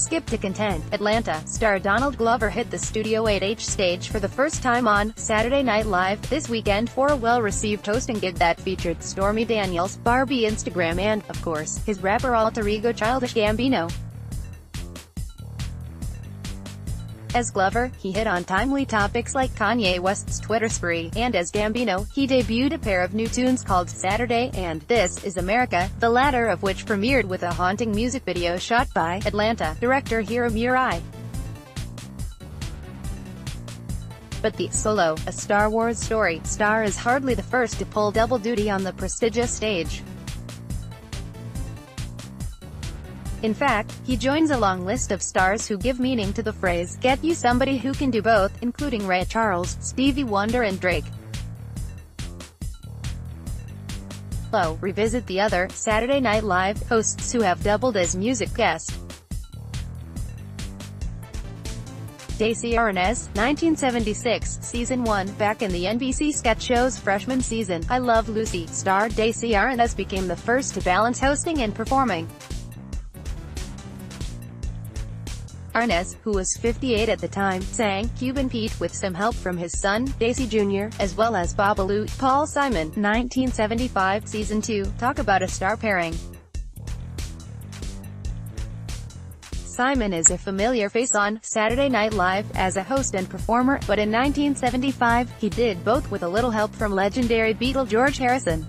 Skip to content. Atlanta star Donald Glover hit the Studio 8H stage for the first time on Saturday Night Live this weekend for a well-received hosting gig that featured Stormy Daniels, Barbie Instagram and, of course, his rapper alter ego Childish Gambino. As Glover, he hit on timely topics like Kanye West's Twitter spree, and as Gambino, he debuted a pair of new tunes called Saturday and This Is America, the latter of which premiered with a haunting music video shot by Atlanta director Hiro Murai. But the Solo, a Star Wars story star is hardly the first to pull double duty on the prestigious stage. In fact, he joins a long list of stars who give meaning to the phrase, "Get you somebody who can do both," including Ray Charles, Stevie Wonder and Drake. Revisit the other Saturday Night Live hosts who have doubled as music guests. Desi Arnaz, 1976, Season 1. Back in the NBC sketch show's freshman season, I Love Lucy, star Desi Arnaz became the first to balance hosting and performing. Arnaz, who was 58 at the time, sang Cuban Pete with some help from his son, Desi Jr., as well as Babalu, Paul Simon, 1975, Season 2. Talk about a star pairing. Simon is a familiar face on Saturday Night Live as a host and performer, but in 1975, he did both with a little help from legendary Beatle George Harrison.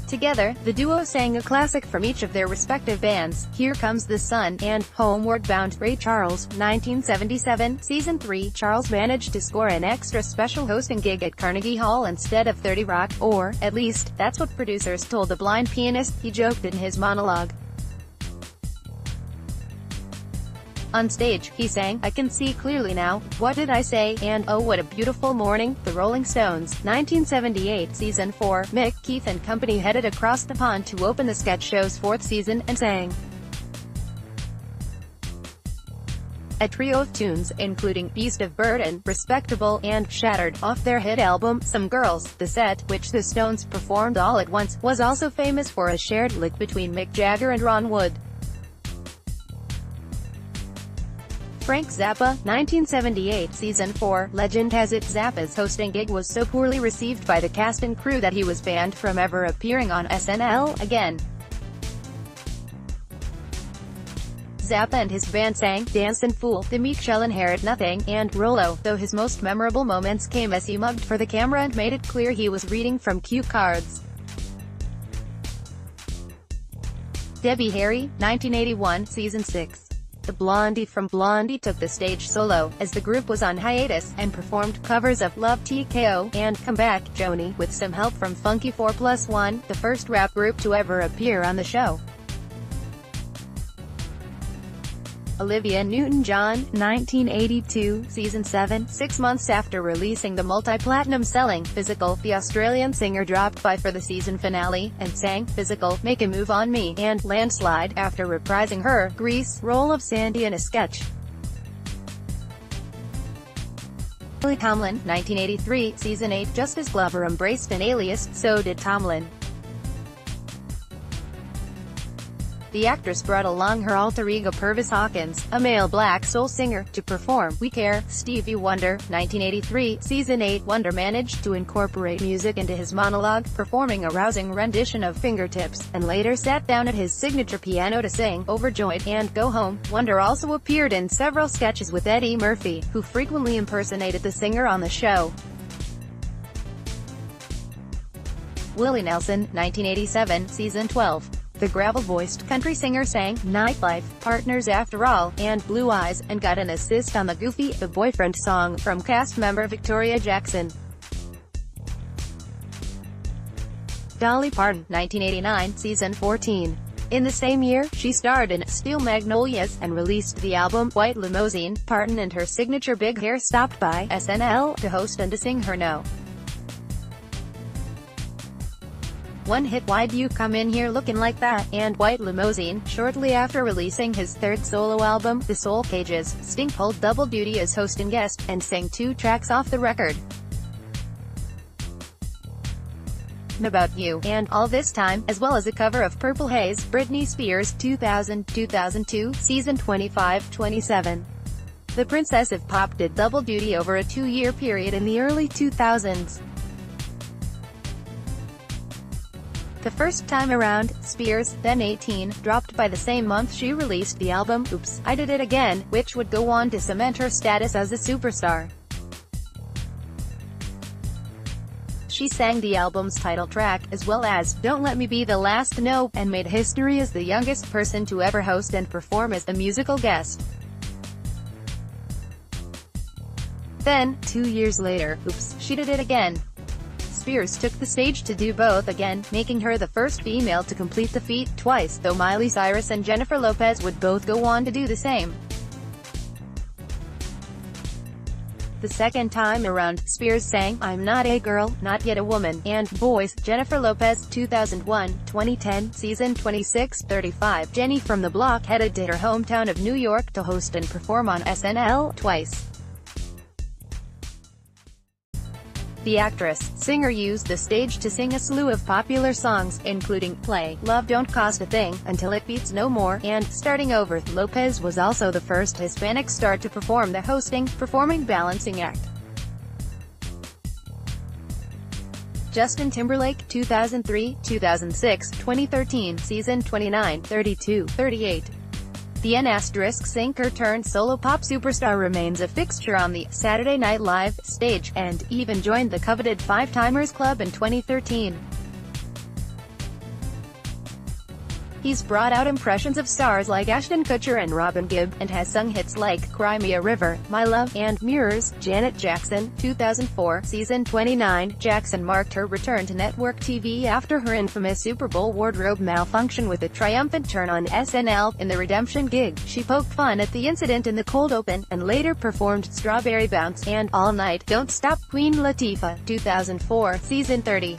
Together, the duo sang a classic from each of their respective bands, Here Comes the Sun, and Homeward Bound. Ray Charles, 1977, Season 3. Charles managed to score an extra special hosting gig at Carnegie Hall instead of 30 Rock, or, at least, that's what producers told the blind pianist, he joked in his monologue. On stage, he sang, I Can See Clearly Now, What Did I Say, and Oh What a Beautiful Morning. The Rolling Stones, 1978, Season 4. Mick, Keith and company headed across the pond to open the sketch show's fourth season, and sang a trio of tunes, including Beast of Burden, Respectable, and Shattered, off their hit album, Some Girls. The set, which the Stones performed all at once, was also famous for a shared lick between Mick Jagger and Ron Wood. Frank Zappa, 1978, Season 4. Legend has it Zappa's hosting gig was so poorly received by the cast and crew that he was banned from ever appearing on SNL again. Zappa and his band sang Dancin' Fool, The Meek Shall Inherit Nothing, and Rollo, though his most memorable moments came as he mugged for the camera and made it clear he was reading from cue cards. Debbie Harry, 1981, Season 6. The Blondie from Blondie took the stage solo, as the group was on hiatus, and performed covers of Love TKO, and Come Back, Joni, with some help from Funky 4+1, the first rap group to ever appear on the show. Olivia Newton-John, 1982, Season 7. 6 months after releasing the multi-platinum selling Physical, the Australian singer dropped by for the season finale, and sang Physical, Make a Move on Me, and Landslide, after reprising her Grease role of Sandy in a sketch. Lily Tomlin, 1983, Season 8. Just as Glover embraced an alias, so did Tomlin. The actress brought along her alter ego Purvis Hawkins, a male black soul singer, to perform We Care. Stevie Wonder, 1983, Season 8. Wonder managed to incorporate music into his monologue, performing a rousing rendition of Fingertips, and later sat down at his signature piano to sing Overjoyed and Go Home. Wonder also appeared in several sketches with Eddie Murphy, who frequently impersonated the singer on the show. Willie Nelson, 1987, Season 12. The gravel-voiced country singer sang Nightlife, Partners After All, and Blue Eyes, and got an assist on the Goofy, the Boyfriend song from cast member Victoria Jackson. Dolly Parton, 1989, Season 14. In the same year, she starred in Steel Magnolias, and released the album White Limousine. Parton and her signature big hair stopped by SNL to host and to sing her No. 1 hit Why'd You Come In Here Looking Like That, and White Limousine. Shortly after releasing his third solo album, The Soul Cages, Sting pulled double duty as host and guest, and sang 2 tracks off the record. About You, and All This Time, as well as a cover of Purple Haze, Britney Spears' 2000-2002, season 25-27. The Princess of Pop did double duty over a 2-year period in the early 2000s. The first time around, Spears, then 18, dropped by the same month she released the album, Oops, I Did It Again, which would go on to cement her status as a superstar. She sang the album's title track, as well as Don't Let Me Be the Last to Know, and made history as the youngest person to ever host and perform as a musical guest. Then, 2 years later, Oops, She Did It Again. Spears took the stage to do both again, making her the first female to complete the feat twice, though Miley Cyrus and Jennifer Lopez would both go on to do the same. The second time around, Spears sang I'm Not a Girl, Not Yet a Woman, and Boys, Jennifer Lopez, 2001-2010, season 26-35. Jenny from the Block headed to her hometown of New York to host and perform on SNL twice. The actress, singer used the stage to sing a slew of popular songs, including Play, Love Don't Cost a Thing, Until It Beats No More, and Starting Over. Lopez was also the first Hispanic star to perform the performing balancing act. Justin Timberlake, 2003, 2006, 2013, season 29, 32, 38. The N*Sinker turned solo pop superstar remains a fixture on the Saturday Night Live stage, and even joined the coveted Five Timers Club in 2013. He's brought out impressions of stars like Ashton Kutcher and Robin Gibb, and has sung hits like Cry Me a River, My Love, and Mirrors. Janet Jackson, 2004, season 29. Jackson marked her return to network TV after her infamous Super Bowl wardrobe malfunction with a triumphant turn on SNL. In the redemption gig, she poked fun at the incident in the cold open, and later performed Strawberry Bounce and All Night, Don't Stop. Queen Latifah, 2004, season 30.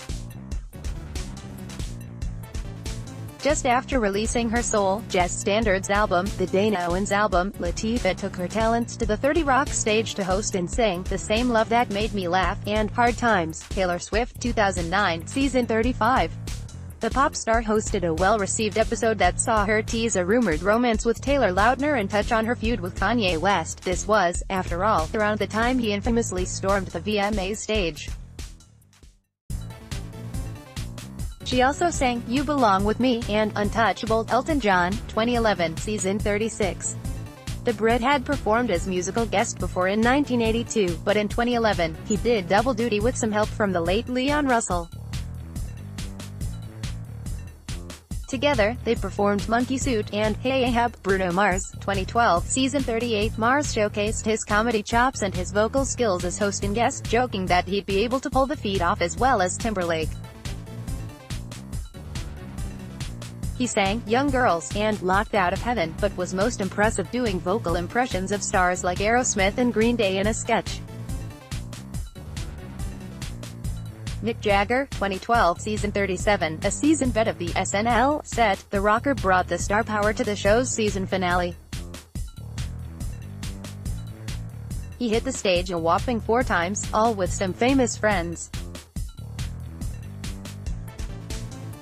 Just after releasing her soul, jazz standards album, The Dana Owens Album, Latifah took her talents to the 30 Rock stage to host and sing The Same Love That Made Me Laugh, and Hard Times. Taylor Swift, 2009, season 35. The pop star hosted a well-received episode that saw her tease a rumored romance with Taylor Lautner and touch on her feud with Kanye West. This was, after all, around the time he infamously stormed the VMAs stage. She also sang You Belong With Me and Untouchable. Elton John, 2011, season 36. The Brit had performed as musical guest before in 1982, but in 2011, he did double duty with some help from the late Leon Russell. Together, they performed Monkey Suit and Hey Ahab. Bruno Mars, 2012, season 38. Mars showcased his comedy chops and his vocal skills as host and guest, joking that he'd be able to pull the feat off as well as Timberlake. He sang Young Girls and Locked Out of Heaven, but was most impressive doing vocal impressions of stars like Aerosmith and Green Day in a sketch. Mick Jagger, 2012, season 37. A seasoned vet of the SNL set, the rocker brought the star power to the show's season finale. He hit the stage a whopping 4 times, all with some famous friends.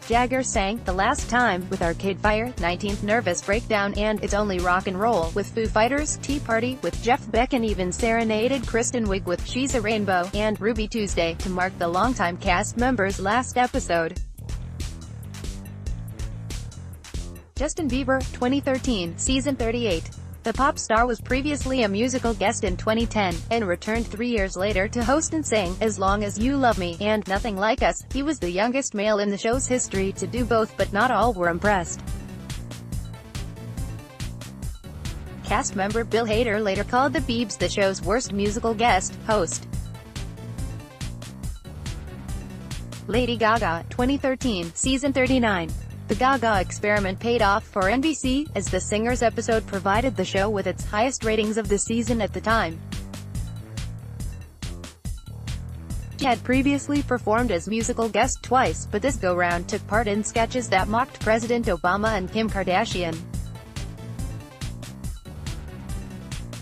Jagger sang The Last Time with Arcade Fire, 19th Nervous Breakdown, and It's Only Rock and Roll with Foo Fighters, Tea Party with Jeff Beck, and even serenaded Kristen Wiig with She's a Rainbow and Ruby Tuesday to mark the longtime cast member's last episode. Justin Bieber, 2013, season 38. The pop star was previously a musical guest in 2010, and returned 3 years later to host and sing As Long As You Love Me and Nothing Like Us. He was the youngest male in the show's history to do both, but not all were impressed. Cast member Bill Hader later called the Biebs the show's worst musical guest host. Lady Gaga, 2013, season 39. The Gaga experiment paid off for NBC, as the singer's episode provided the show with its highest ratings of the season at the time. She had previously performed as musical guest twice, but this go-round took part in sketches that mocked President Obama and Kim Kardashian.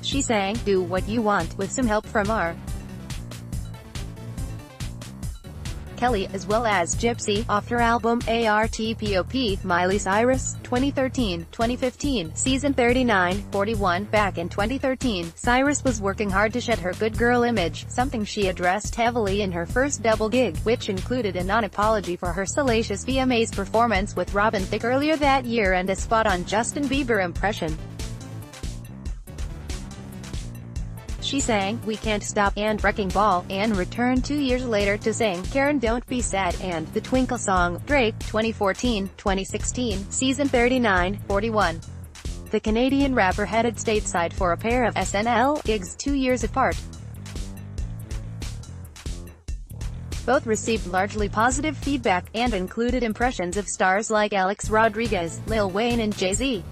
She sang Do What You Want with some help from R. Kelly, as well as Gypsy, off her album ARTPOP. Miley Cyrus, 2013-2015, season 39-41. Back in 2013, Cyrus was working hard to shed her good girl image, something she addressed heavily in her first double gig, which included a non-apology for her salacious VMAs performance with Robin Thicke earlier that year and a spot-on Justin Bieber impression. She sang "We Can't Stop" and "Wrecking Ball," and returned 2 years later to sing "Karen Don't Be Sad" and the Twinkle Song. Drake, 2014-2016, season 39-41. The Canadian rapper headed stateside for a pair of SNL gigs 2 years apart. Both received largely positive feedback, and included impressions of stars like Alex Rodriguez, Lil Wayne and Jay-Z.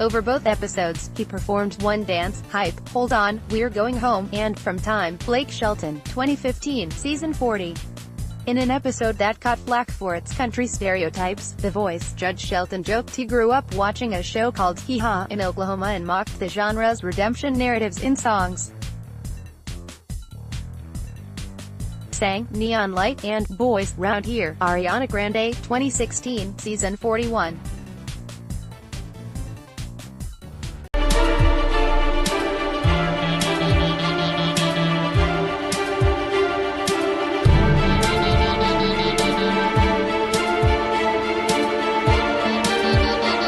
Over both episodes, he performed "One Dance," "Hype," "Hold On," "We're Going Home," and "From Time." Blake Shelton, 2015, season 40. In an episode that caught flack for its country stereotypes, The Voice judge Shelton joked he grew up watching a show called Hee Haw in Oklahoma and mocked the genre's redemption narratives in songs. Sang "Neon Light" and "Boys Round Here." Ariana Grande, 2016, season 41.